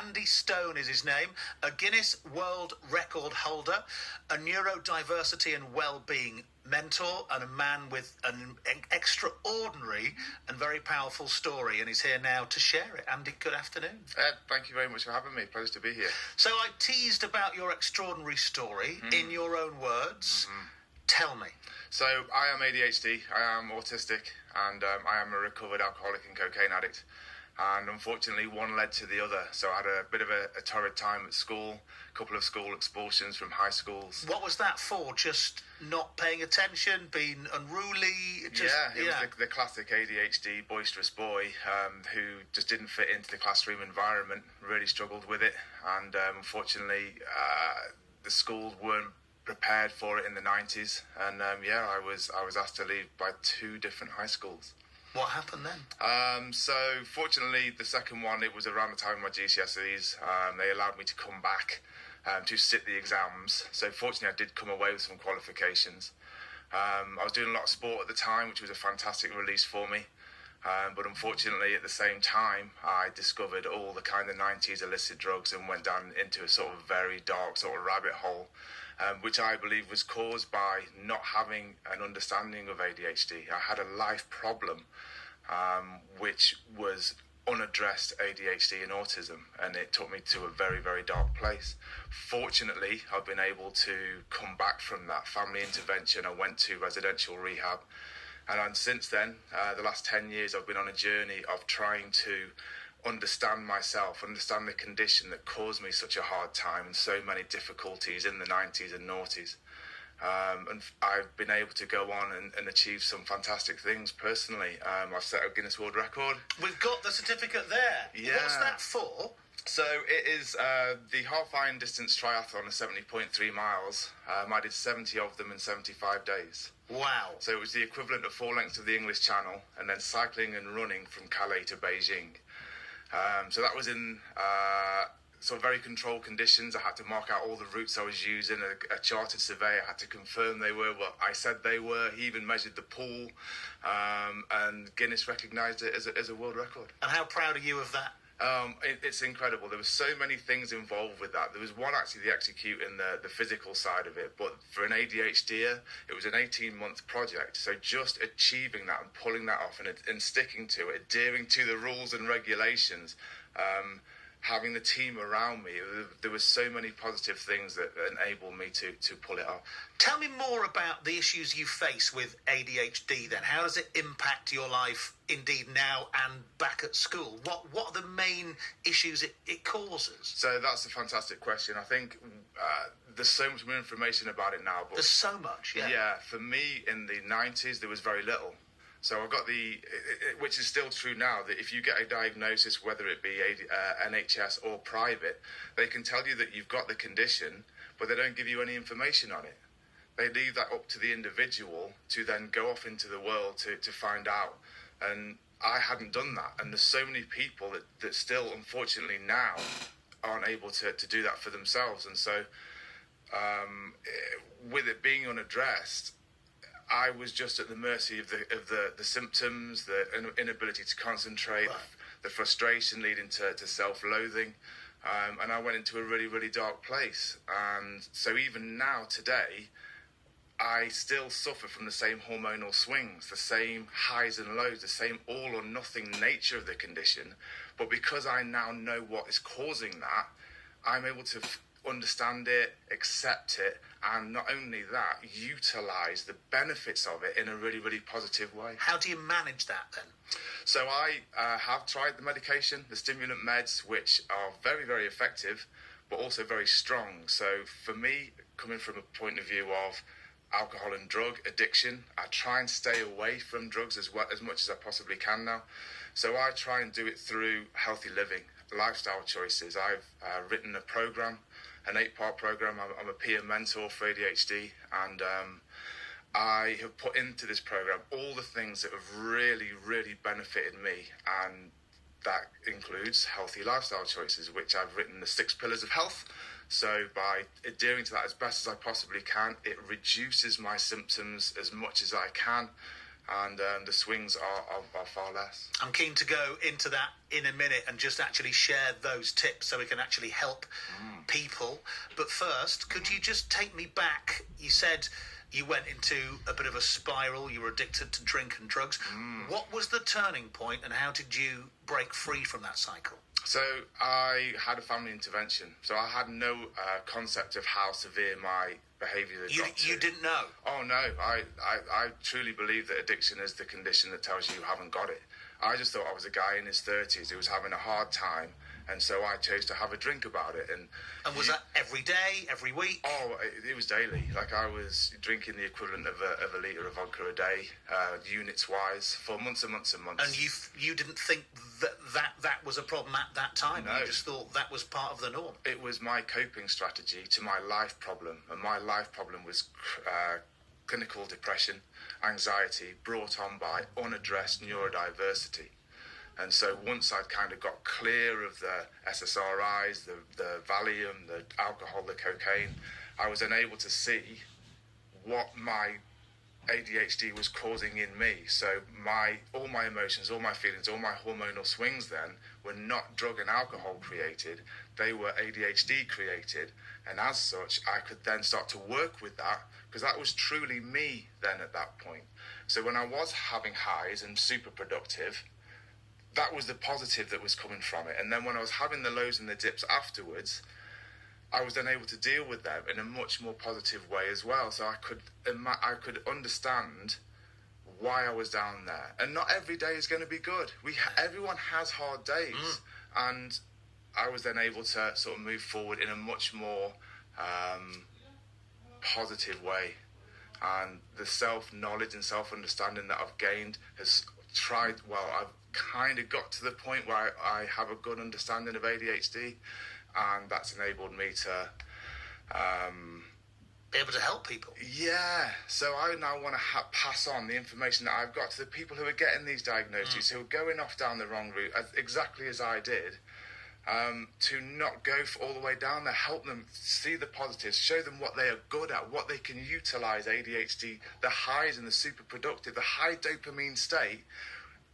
Andy Stone is his name, a Guinness World Record holder, a neurodiversity and well-being mentor, and a man with an extraordinary and very powerful story, and he's here now to share it. Andy, good afternoon. Ed, thank you very much for having me. Pleasure to be here. So I teased about your extraordinary story in your own words. Tell me. So I am ADHD, I am autistic, and I am a recovered alcoholic and cocaine addict. And unfortunately, one led to the other. So I had a bit of a torrid time at school, a couple of school expulsions from high schools. What was that for? Just not paying attention, being unruly? It was the classic ADHD boisterous boy who just didn't fit into the classroom environment, really struggled with it. And unfortunately, the schools weren't prepared for it in the 90s. And I was asked to leave by 2 different high schools. What happened then? So fortunately, the second one, it was around the time of my GCSEs. They allowed me to come back to sit the exams. So fortunately, I did come away with some qualifications. I was doing a lot of sport at the time, which was a fantastic release for me. But unfortunately, at the same time, I discovered all the kind of 90s illicit drugs and went down into a sort of very dark sort of rabbit hole, which I believe was caused by not having an understanding of ADHD. I had a life problem, which was unaddressed ADHD and autism, and it took me to a very, very dark place. Fortunately, I've been able to come back from that family intervention. I went to residential rehab, and since then, the last 10 years, I've been on a journey of trying to understand myself, understand the condition that caused me such a hard time and so many difficulties in the 90s and noughties. And I've been able to go on and achieve some fantastic things personally. I've set a Guinness World Record. We've got the certificate there. Yeah. What's that for? So it is the half iron distance triathlon of 70.3 miles. I did 70 of them in 75 days. Wow. So it was the equivalent of 4 lengths of the English Channel, and then cycling and running from Calais to Beijing. So that was in sort of very controlled conditions. I had to mark out all the routes I was using. A chartered surveyor had to confirm they were what I said they were. He even measured the pool, and Guinness recognised it as a world record. And how proud are you of that? It's incredible. There were so many things involved with that. There was one actually the executing the physical side of it, but for an ADHDer, it was an 18-month project. So just achieving that and pulling that off and sticking to it, adhering to the rules and regulations, having the team around me, there were so many positive things that enabled me to pull it off. Tell me more about the issues you face with ADHD then. How does it impact your life, indeed now and back at school? What are the main issues it causes? So that's a fantastic question. I think there's so much more information about it now. But there's so much, yeah. Yeah, for me in the 90s, there was very little. So I've got which is still true now, that if you get a diagnosis, whether it be NHS or private, they can tell you that you've got the condition, but they don't give you any information on it. They leave that up to the individual to then go off into the world to find out. And I hadn't done that. And there's so many people that still, unfortunately now, aren't able to do that for themselves. And so with it being unaddressed, I was just at the mercy of the symptoms, the inability to concentrate, right. The frustration leading to self-loathing, and I went into a really, really dark place. And so even now, today, I still suffer from the same hormonal swings, the same highs and lows, the same all or nothing nature of the condition. But because I now know what is causing that, I'm able to understand it, accept it, and not only that, utilise the benefits of it in a really, really positive way. How do you manage that then? So I have tried the medication, the stimulant meds, which are very, very effective, but also very strong. So for me, coming from a point of view of alcohol and drug addiction, I try and stay away from drugs as much as I possibly can now. So I try and do it through healthy living, lifestyle choices. I've written a programme, an 8-part program. I'm a peer mentor for ADHD, and I have put into this program all the things that have really, really benefited me, and that includes healthy lifestyle choices, which I've written the 6 pillars of health. So by adhering to that as best as I possibly can, it reduces my symptoms as much as I can. and the swings are far less. I'm keen to go into that in a minute and just actually share those tips so we can actually help people. But first, could you just take me back? You said you went into a bit of a spiral, you were addicted to drink and drugs. What was the turning point and how did you break free from that cycle? So I had a family intervention. So I had no concept of how severe my behaviour had got to. You didn't know? Oh, no. I truly believe that addiction is the condition that tells you haven't got it. I just thought I was a guy in his 30s who was having a hard time, and so I chose to have a drink about it. And was that every day, every week? Oh, it was daily. Like, I was drinking the equivalent of a litre of vodka a day, units-wise, for months and months and months. And you didn't think that was a problem at that time? No. You just thought that was part of the norm? It was my coping strategy to my life problem, and my life problem was clinical depression, anxiety, brought on by unaddressed neurodiversity. And so once I'd kind of got clear of the SSRIs, the Valium, the alcohol, the cocaine, I was then able to see what my ADHD was causing in me. So all my emotions, all my feelings, all my hormonal swings then were not drug and alcohol created, they were ADHD created. And as such, I could then start to work with that, because that was truly me then at that point. So when I was having highs and super productive, that was the positive that was coming from it. And then when I was having the lows and the dips afterwards, I was then able to deal with them in a much more positive way as well. So I could understand why I was down there. And not every day is going to be good. Everyone has hard days. And I was then able to sort of move forward in a much more positive way. And the self-knowledge and self-understanding that I've gained I've kind of got to the point where I have a good understanding of ADHD, and that's enabled me to be able to help people. Yeah, so I now want to pass on the information that I've got to the people who are getting these diagnoses, who are going off down the wrong route, exactly as I did, to not go all the way down there, help them see the positives, show them what they are good at, what they can utilise ADHD, the highs and the super productive, the high dopamine state.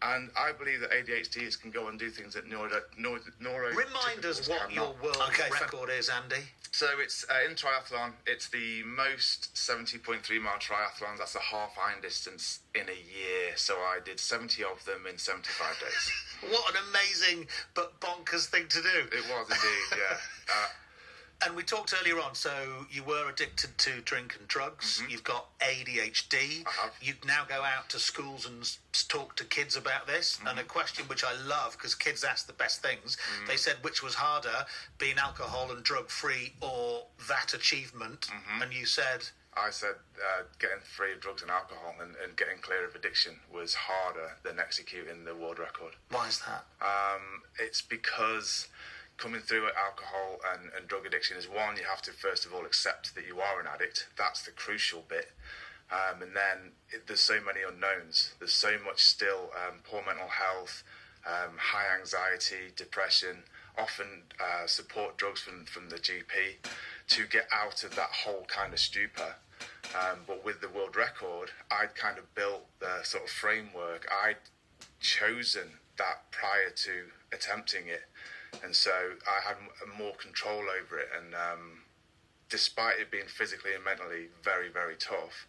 And I believe that ADHDs can go and do things that neuro. Remind us what your world record is, Andy. So it's in triathlon. It's the most 70.3 mile triathlons. That's a half iron distance in a year. So I did 70 of them in 75 days. What an amazing but bonkers thing to do. It was indeed, yeah. And we talked earlier on, so you were addicted to drink and drugs. You've got ADHD. You now go out to schools and talk to kids about this. And a question which I love, because kids ask the best things, they said, which was harder, being alcohol and drug-free or that achievement? And you said... I said getting free of drugs and alcohol and getting clear of addiction was harder than executing the world record. Why is that? It's because... coming through alcohol and drug addiction is, one, you have to first of all accept that you are an addict. That's the crucial bit. And then there's so many unknowns. There's so much still poor mental health, high anxiety, depression, often support drugs from the GP to get out of that whole kind of stupor. But with the world record, I'd kind of built the sort of framework. I'd chosen that prior to attempting it. And so I had more control over it, and despite it being physically and mentally very, very tough,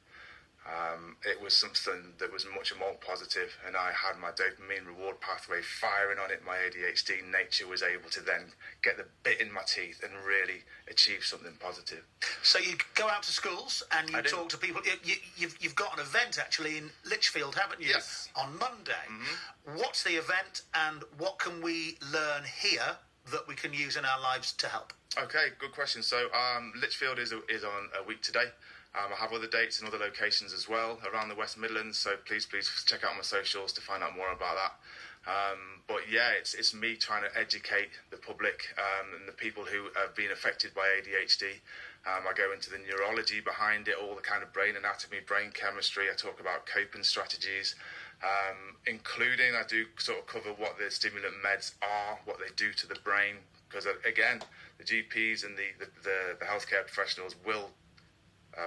it was something that was much more positive, and I had my dopamine reward pathway firing on it. My ADHD nature was able to then get the bit in my teeth and really achieve something positive. So you go out to schools and you talk to people. You've got an event actually in Lichfield, haven't you? Yes. On Monday. What's the event, and what can we learn here that we can use in our lives to help? Okay, good question. So Lichfield is on a week today. I have other dates and other locations as well around the West Midlands, so please check out my socials to find out more about that. But yeah, it's me trying to educate the public and the people who have been affected by ADHD. I go into the neurology behind it, all the kind of brain anatomy, brain chemistry. I talk about coping strategies, including I do sort of cover what the stimulant meds are, what they do to the brain, because again, the GPs and the healthcare professionals will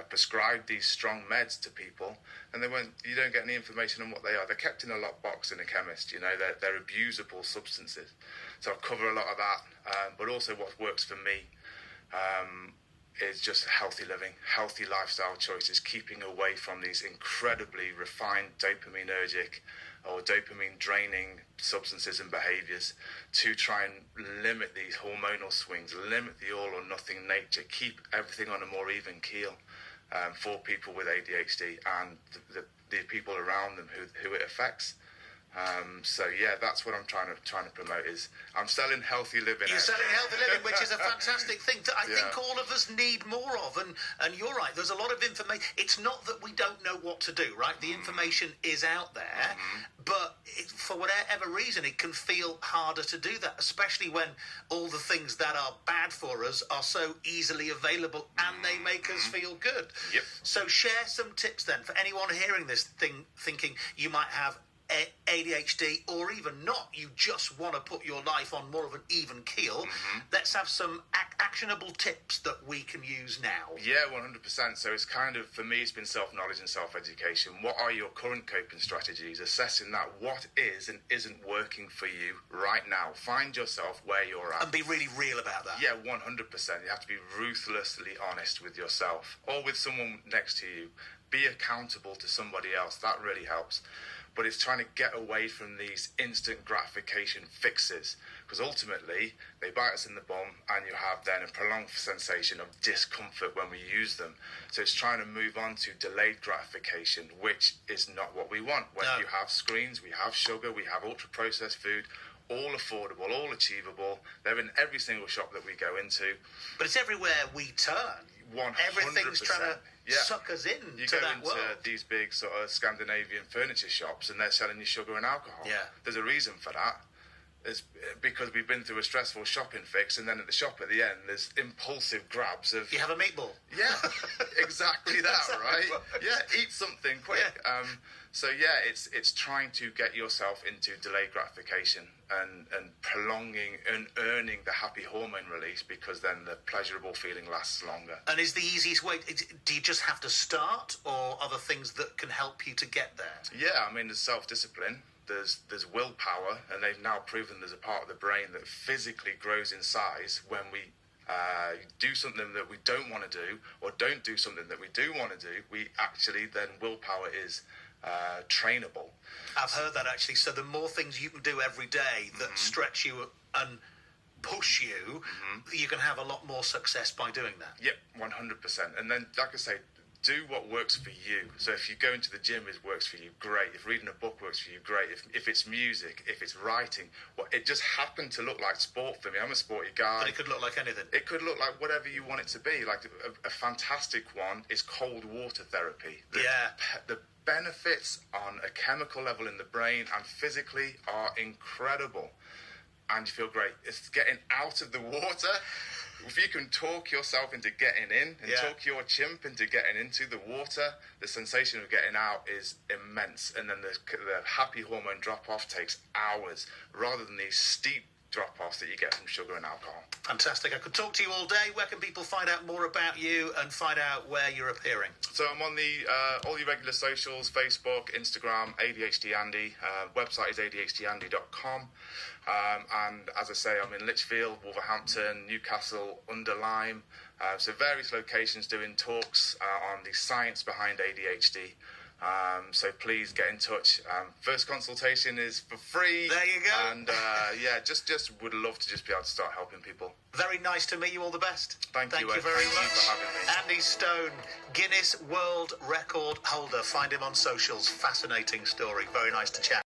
prescribe these strong meds to people, and you don't get any information on what they are. They're kept in a lockbox in a chemist, they're abusable substances. So I'll cover a lot of that, but also what works for me is just healthy living, healthy lifestyle choices, keeping away from these incredibly refined dopaminergic or dopamine draining substances and behaviors, to try and limit these hormonal swings, limit the all or nothing nature, keep everything on a more even keel for people with ADHD and the people around them who it affects. So yeah, that's what I'm trying to promote. Is I'm selling healthy living. You're selling healthy living, which is a fantastic thing that I think all of us need more of. And you're right. There's a lot of information. It's not that we don't know what to do, right? The information is out there, but for whatever reason, it can feel harder to do that, especially when all the things that are bad for us are so easily available and they make us feel good. Yep. So share some tips then for anyone hearing this thing, thinking you might have ADHD, or even not, you just want to put your life on more of an even keel. Let's have some actionable tips that we can use now. Yeah, 100%. So it's kind of, for me, it's been self-knowledge and self-education. What are your current coping strategies? Assessing that, what is and isn't working for you right now. Find yourself where you're at. And be really real about that. Yeah, 100%. You have to be ruthlessly honest with yourself or with someone next to you. Be accountable to somebody else. That really helps. But it's trying to get away from these instant gratification fixes, because ultimately they bite us in the bum, and you have then a prolonged sensation of discomfort when we use them. So it's trying to move on to delayed gratification, which is not what we want. When you have screens, we have sugar, we have ultra-processed food, all affordable, all achievable. They're in every single shop that we go into. But it's everywhere we turn. 100%. Everything's trying to suck us in you to go that into world. these big sort of Scandinavian furniture shops and they're selling you sugar and alcohol. Yeah. There's a reason for that. It's because we've been through a stressful shopping fix, and then at the shop at the end there's impulsive grabs of... You have a meatball. Yeah, exactly that, right? Yeah, eat something quick. Yeah. So yeah, it's trying to get yourself into delayed gratification and prolonging and earning the happy hormone release, because then the pleasurable feeling lasts longer. And is the easiest way, do you just have to start, or are there things that can help you to get there? Yeah, I mean, there's self-discipline. There's willpower, and they've now proven there's a part of the brain that physically grows in size when we do something that we don't want to do, or don't do something that we do want to do. We actually, then willpower is trainable. I've heard that actually. So the more things you can do every day that stretch you and push you, you can have a lot more success by doing that. Yep, 100%. And then, like I say, do what works for you. So if you go into the gym, it works for you, great. If reading a book works for you, great. If it's music, if it's writing, well, it just happened to look like sport for me. I'm a sporty guy. But it could look like anything. It could look like whatever you want it to be. Like a fantastic one is cold water therapy. The benefits on a chemical level in the brain and physically are incredible. And you feel great. It's getting out of the water. If you can talk yourself into getting in and talk your chimp into getting into the water, the sensation of getting out is immense. And then the happy hormone drop-off takes hours, rather than these steep drop-offs that you get from sugar and alcohol. Fantastic. I could talk to you all day. Where can people find out more about you and find out where you're appearing? So I'm on all your regular socials, Facebook, Instagram, ADHD Andy. Website is adhdandy.com. And as I say, I'm in Lichfield, Wolverhampton, Newcastle, under Lyme. So various locations doing talks on the science behind ADHD. So please get in touch. First consultation is for free. There you go. And just would love to just be able to start helping people. Very nice to meet you. All the best. Thank you very Thank much. you for having me. Andy Stone, Guinness World Record holder. Find him on socials. Fascinating story. Very nice to chat.